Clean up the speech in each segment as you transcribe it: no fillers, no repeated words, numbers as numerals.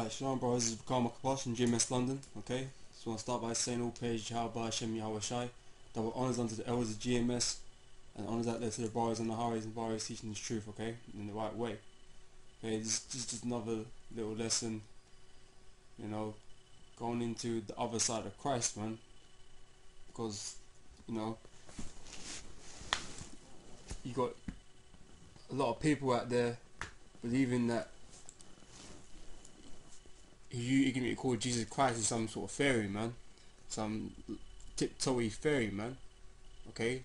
Alright, Shalom brothers, this is Karma Kaposh from GMS London, okay? So I want to start by saying all praise Yahweh Hashem Yahweh Shai, double honours unto the elders of GMS, and honours out there to the brothers and the Haris and Baris teaching this truth, okay? In the right way. Okay, this is just another little lesson, you know, going into the other side of Christ, man. Because, you know, you got a lot of people out there believing that you can be called Jesus Christ is some sort of fairy, man, some tiptoey fairy, man. Okay,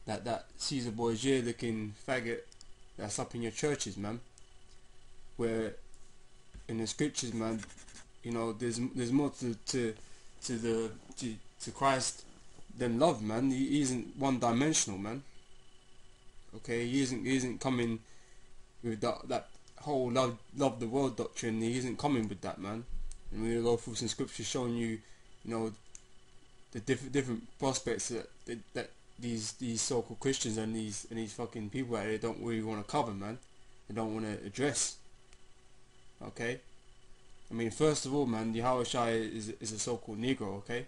that Caesar Borgia looking faggot that's up in your churches, man. Where in the scriptures, man, you know, there's more to Christ than love, man. He isn't one dimensional, man. Okay, he isn't coming with that whole love the world doctrine. He isn't coming with that, man. And we're gonna go through some scriptures showing you, you know, the different prospects that these so-called Christians and these fucking people out there don't really want to cover, man. They don't want to address. Okay, I mean, first of all, man, Yahweh Shai is a so-called Negro. Okay,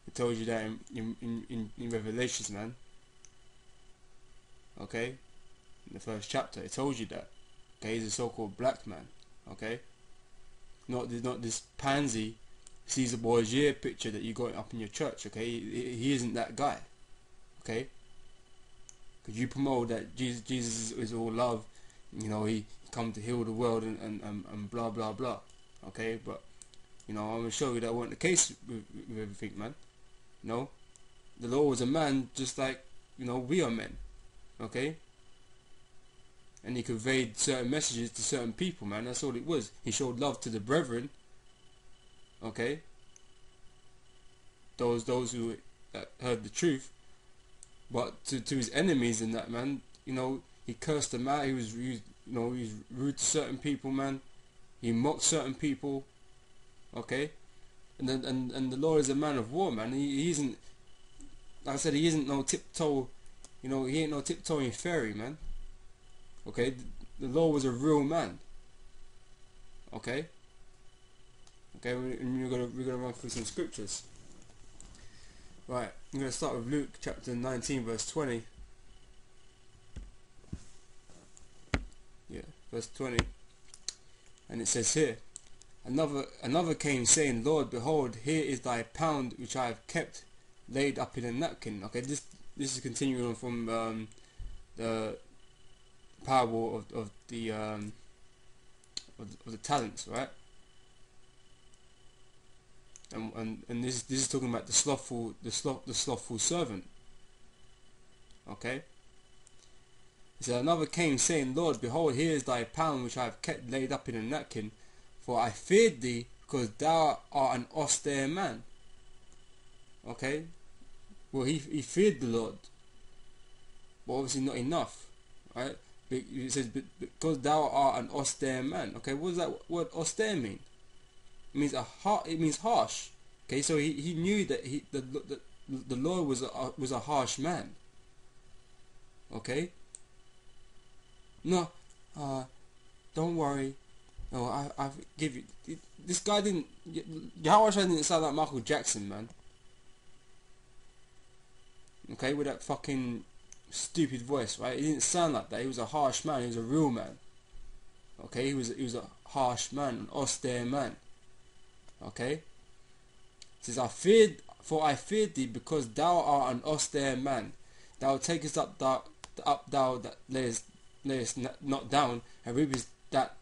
it tells you that in Revelations, man. Okay, in the first chapter, it tells you that. Okay, he's a so-called black man. Okay, not this pansy Caesar Borgia picture that you got up in your church. Okay, he isn't that guy. Okay, because you promote that Jesus is all love. You know, he come to heal the world and blah blah blah. Okay, but you know, I'm gonna show you that wasn't the case with everything, man. No, the Lord was a man just like, you know, we are men. Okay. And he conveyed certain messages to certain people, man. That's all it was. He showed love to the brethren. Okay. Those who heard the truth. But to his enemies and that, man, you know, he cursed them out. He was rude to certain people, man. He mocked certain people. Okay. And the Lord is a man of war, man. He isn't, like I said, he isn't no tiptoe. You know, he ain't no tiptoeing fairy, man. Okay, the Lord was a real man. Okay, and we're gonna run through some scriptures. Right, I'm gonna start with Luke chapter 19, verse 20. Yeah, verse 20, and it says here, another came saying, Lord, behold, here is thy pound which I have kept laid up in a napkin. Okay, this is continuing on from the parable of the talents, right? And this is talking about the slothful servant. Okay. So another came saying, Lord, behold, here is thy pound which I have kept laid up in a napkin, for I feared thee, because thou art an austere man. Okay. Well, he feared the Lord, but obviously not enough, right? It says, because thou art an austere man. Okay, what does that word austere mean? It means it means harsh. Okay, so he knew that the Lord was a harsh man. Okay. No, don't worry. No, I give you. This guy didn't. Yahweh didn't sound like Michael Jackson, man. Okay, with that fucking stupid voice, right? He didn't sound like that. He was a harsh man. He was a real man. Okay, he was a harsh man, an austere man. Okay, it says, I feared thee, because thou art an austere man. Thou takest up thou that layest not down, and reapest that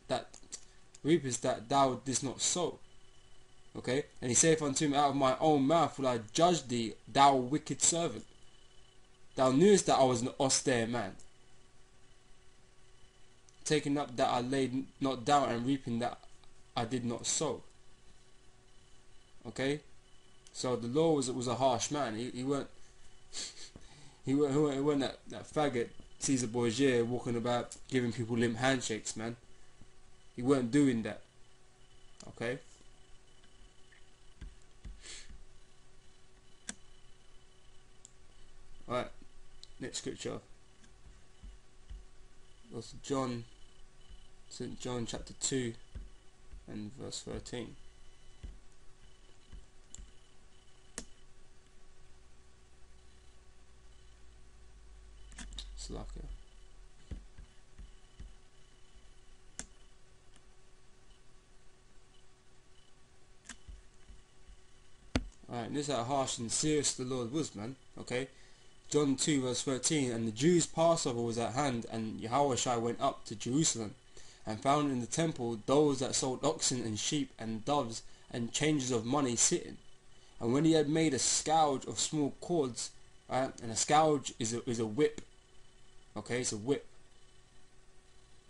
thou didst not sow. Okay, and he saith unto him, out of my own mouth will I judge thee, thou wicked servant. Thou knewest that I was an austere man, taking up that I laid not down, and reaping that I did not sow. Okay, so the Lord was a harsh man. He weren't that faggot Caesar Borgia walking about giving people limp handshakes, man. He weren't doing that. Okay. All right. Next scripture. That's St. John chapter 2, and verse 13. Slacker. Alright, this is how harsh and serious the Lord was, man. Okay, John 2 verse 13. And the Jews' Passover was at hand, and Yahushua went up to Jerusalem, and found in the temple those that sold oxen and sheep and doves and changes of money sitting. And when he had made a scourge of small cords, right, and a scourge is a whip. Okay, it's a whip.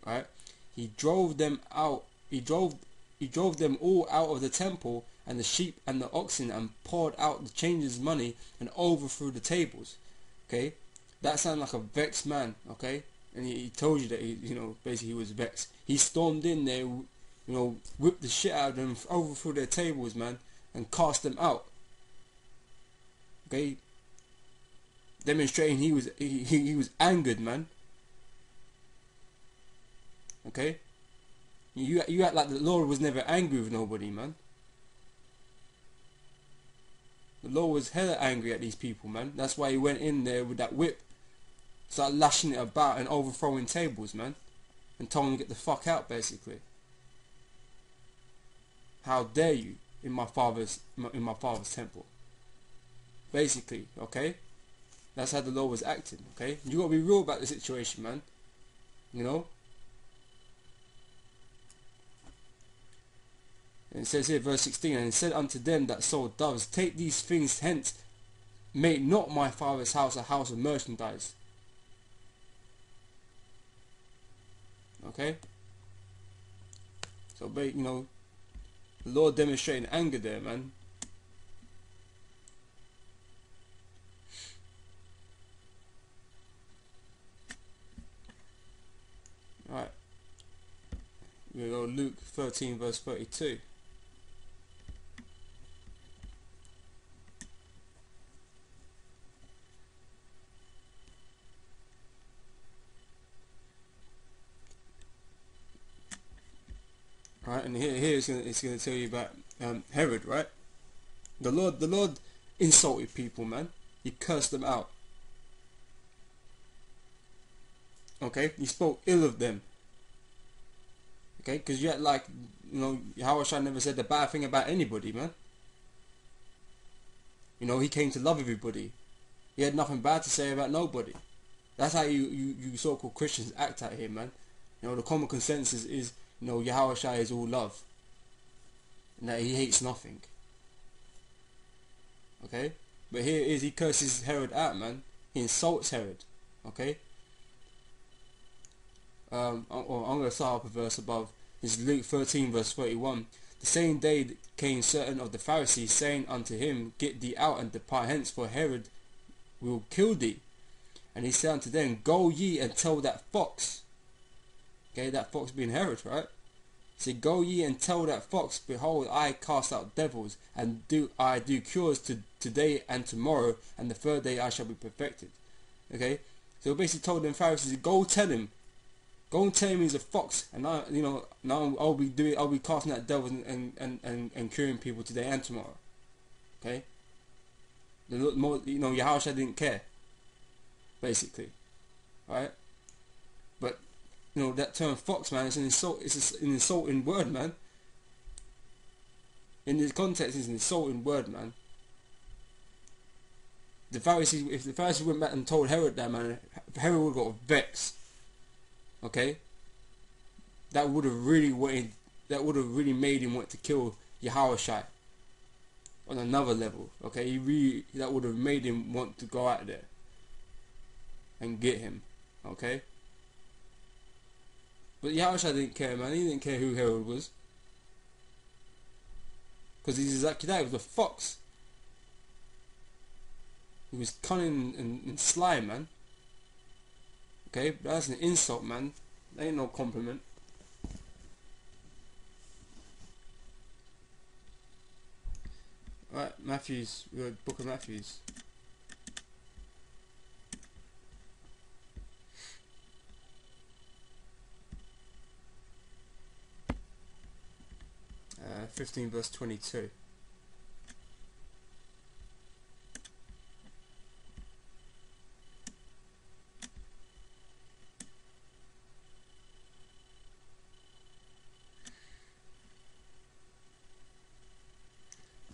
Right, he drove them out. He drove them all out of the temple, and the sheep and the oxen, and poured out the changers' money, and overthrew the tables. Okay, that sounded like a vexed man. Okay, and he told you that basically he was vexed. He stormed in there, whipped the shit out of them, overthrew their tables, man, and cast them out. Okay, demonstrating he was angered, man. Okay, you act like the Lord was never angry with nobody, man. The Lord was hella angry at these people, man. That's why he went in there with that whip, started lashing it about and overthrowing tables, man, and told them to get the fuck out, basically. How dare you in my father's temple? Basically, okay? That's how the Lord was acting, okay? You gotta be real about the situation, man. And it says here, verse 16, and he said unto them that sold doves, take these things hence, make not my father's house a house of merchandise. Okay? So, the Lord demonstrating anger there, man. Alright. We go Luke 13 verse 32. Right, and here it's gonna tell you about Herod, right? The Lord insulted people, man. He cursed them out. Okay, he spoke ill of them. Okay, because you had Yahushua never said the bad thing about anybody, man. He came to love everybody. He had nothing bad to say about nobody. That's how you so-called Christians act out here, man. The common consensus is, Yahushua is all love, and that he hates nothing. Okay, but here it is, he curses Herod out, man. He insults Herod. Okay. I'm going to start up a verse above. It's Luke 13 verse 31. The same day came certain of the Pharisees, saying unto him, get thee out and depart hence, for Herod will kill thee. And he said unto them, go ye and tell that fox. Okay, that fox being Herod, right? He said, go ye and tell that fox, behold, I cast out devils, and I do cures today and tomorrow, and the third day I shall be perfected. Okay, so he basically told them Pharisees, go tell him. Go and tell him he's a fox, and now I'll be casting out devils and curing people today and tomorrow. Okay, Yahushua didn't care, basically, right? But that term fox, man, is an insult. It's an insulting word, man. In this context, it's an insulting word, man. If the Pharisees went back and told Herod that, man, Herod would have got vexed. Okay, that would have really made him want to kill Yahushua on another level. Okay, that would have made him want to go out there and get him. Okay, but Yahushua didn't care, man. He didn't care who Herod was, because he's exactly that. He was a fox. He was cunning and sly, man. Okay, that's an insult, man. That ain't no compliment. Alright, Matthews, we're at Book of Matthews. 15 verse 22.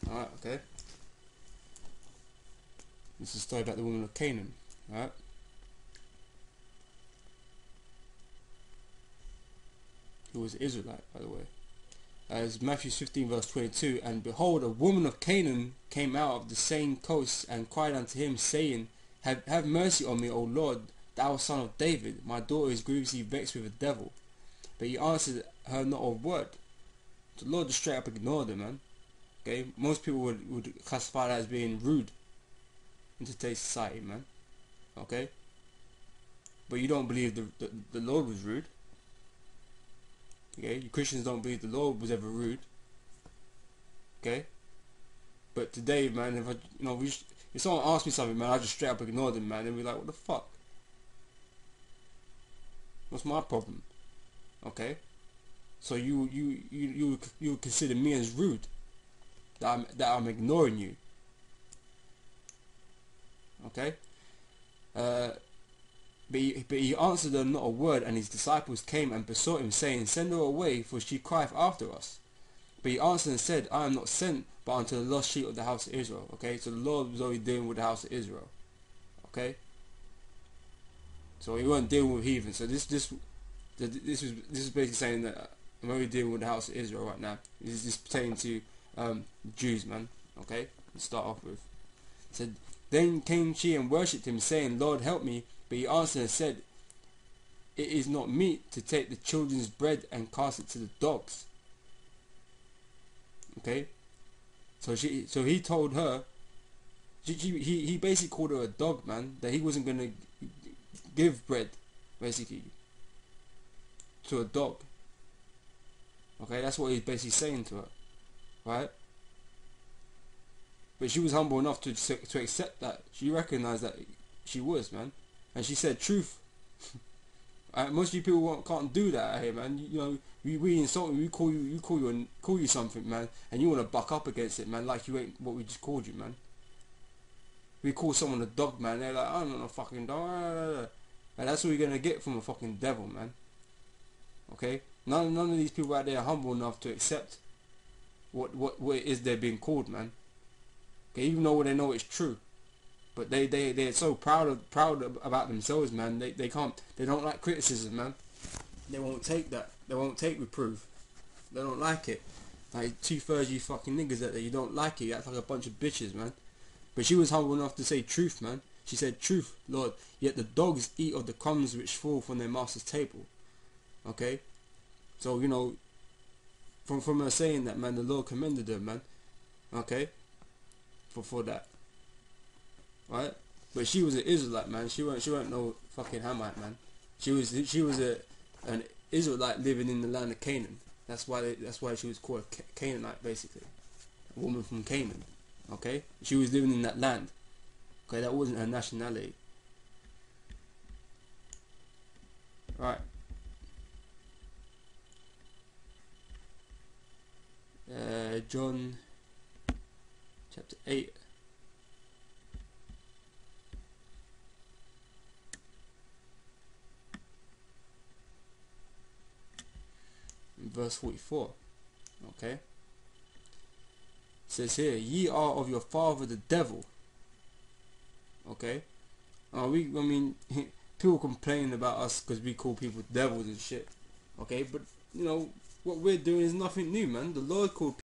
Alright, okay. This is a story about the woman of Canaan. Alright. Who was an Israelite, by the way. As Matthew 15 verse 22, and behold, a woman of Canaan came out of the same coast and cried unto him, saying, have mercy on me, O Lord, thou son of David. My daughter is grievously vexed with a devil. But he answered her not a word. The Lord just straight up ignored her, man. Okay, most people would classify that as being rude in today's society, man. Okay, but you don't believe the Lord was rude. Okay, you Christians don't believe the Lord was ever rude. Okay, but today, man, if if someone asks me something, man, I just straight up ignore them, man, and be like, what the fuck? What's my problem? Okay, so you consider me as rude, that I'm ignoring you. Okay, but he answered her not a word, and his disciples came and besought him, saying, send her away, for she crieth after us. But he answered and said, I am not sent but unto the lost sheep of the house of Israel. Okay, so the Lord was only dealing with the house of Israel. Okay, so he wasn't dealing with heathen. So this is basically saying that I'm only dealing with the house of Israel right now. This is pertaining to Jews, man. Okay, let's start off with. It said, then came she and worshipped him, saying, Lord, help me. But he answered and said, it is not meet to take the children's bread and cast it to the dogs. Okay, so he told her, he basically called her a dog, man, that he wasn't gonna give bread basically to a dog. Okay, that's what he's basically saying to her, right? But she was humble enough to accept that. She recognized that she was, man, and she said truth. Most of you people can't do that here, man. You know, we insult you, we call you something, man, and you want to buck up against it, man, like you ain't what we just called you, man. We call someone a dog, man. They're like, I'm not a fucking dog. And that's what you're gonna get from a fucking devil, man. Okay, none of these people out there are humble enough to accept what it is they're being called, man. Okay, even though they know it's true. But they're so proud about themselves, man. They don't like criticism, man. They won't take that. They won't take reproof. They don't like it. Like 2/3 you fucking niggas out there, you don't like it. You act like a bunch of bitches, man. But she was humble enough to say truth, man. She said, truth, Lord. Yet the dogs eat of the crumbs which fall from their master's table. Okay. So you know, from her saying that, man, the Lord commended her, man. Okay. For that. Right, but she was an Israelite, man. She weren't no fucking Hamite, man. She was an Israelite living in the land of Canaan. That's why she was called a Canaanite, basically, a woman from Canaan. Okay, she was living in that land. Okay, that wasn't her nationality. Right. John chapter 8. Verse 44. Okay, it says here, ye are of your father the devil. Okay, people complain about us because we call people devils and shit. Okay, but you know what we're doing is nothing new, man. The Lord called